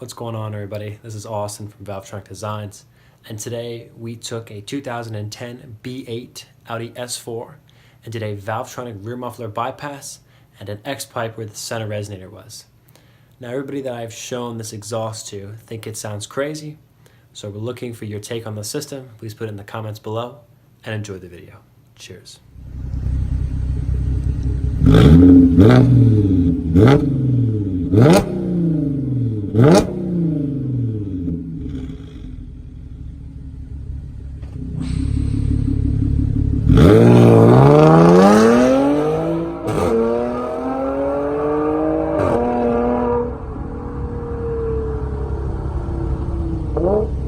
What's going on, everybody? This is Austin from Valvetronic Designs, and today we took a 2010 B8 Audi S4 and did a Valvetronic rear muffler bypass and an X-pipe where the center resonator was. Now, everybody that I've shown this exhaust to think it sounds crazy, so we're looking for your take on the system. Please put it in the comments below and enjoy the video. Cheers. Hello?